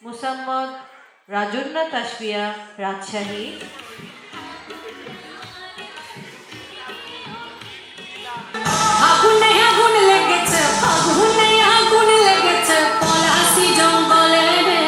মুসাম্মদ রাজন্না তাসফিয়া, রাজশাহী। আগুনে আগুন লেগেছে, আগুনে আগুন লেগেছে পলাশি জঙ্গলে রে।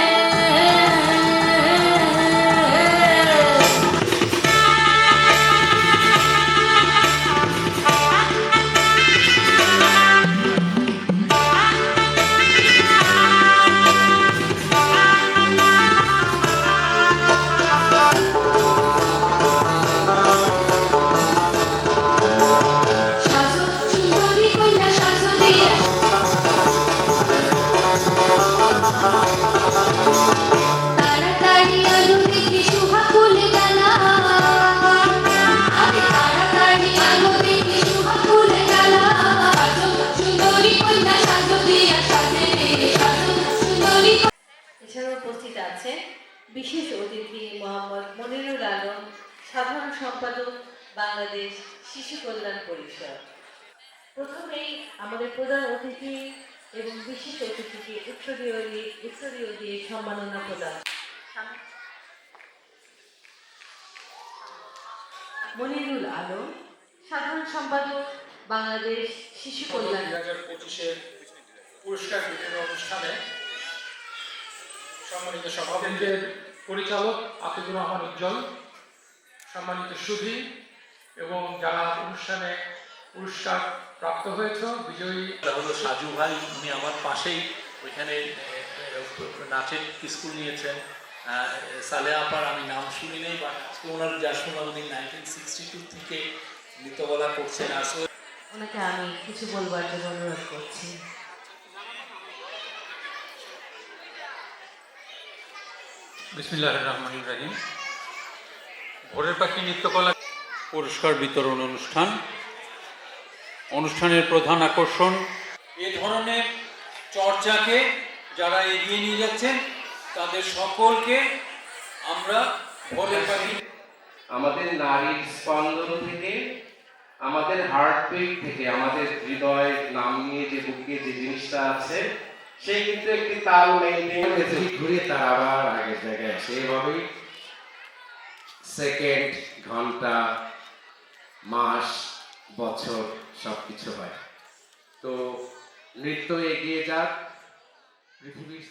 এছাড়াও উপস্থিত আছেন বিশেষ অতিথি মোহাম্মদ মনিরুল আলম, সাধারণ সম্পাদক, বাংলাদেশ শিশু কল্যাণ পরিষদ। প্রথমেই আমাদের প্রধান অতিথি এবং বিশেষ অতিথিকে উত্তরীয় দিয়ে সম্মাননা প্রদান। মনিরুল আলম, সাধারণ সম্পাদক, বাংলাদেশ শিশু কল্যাণ। 2025-এর পুরস্কার বিতরণ অনুষ্ঠানে সম্মানিত সভাপতির পরিচালক আতিকুর রহমান উজ্জ্বল, সম্মানিত সুধী এবং যারা অনুষ্ঠানে পুরস্কার প্রাপ্ত হয়েছে বিজয়ী হলো সাজু ভাই, উনি আমার পাশেই ওইখানে নাচের স্কুল নিয়েছেন। সালে আপার আমি নাম শুনি নেই, বাট আজকে ওনার যা শুনলাম উনি 1962 থেকে নৃত্যকলা করছেন। আসলে ওনাকে আমি কিছু বলবার জন্য অনুরোধ করছি। বিসমিল্লাহির রহমানির রহিম। ভোরের পাখি নৃত্যকলা পুরস্কার বিতরণ অনুষ্ঠানের প্রধান আকর্ষণ এ ধরনের চর্চাকে যারা এগিয়ে নিয়ে যাচ্ছেন তাদের সকলকে আমরা ভোরের পাখি, আমাদের নারীর স্পন্দন থেকে, আমাদের হার্টবিট থেকে, আমাদের হৃদয় নাম নিয়ে যে বুকে যে জিনিসটা আছে সেই কিন্তু একটি তাল মেনটেন ঘুরে তার আবার আগের জায়গায় সেইভাবেই সেকেন্ড, ঘন্টা, মাস, বছর সবকিছু হয়। তো নৃত্য এগিয়ে যাক, পৃথিবীর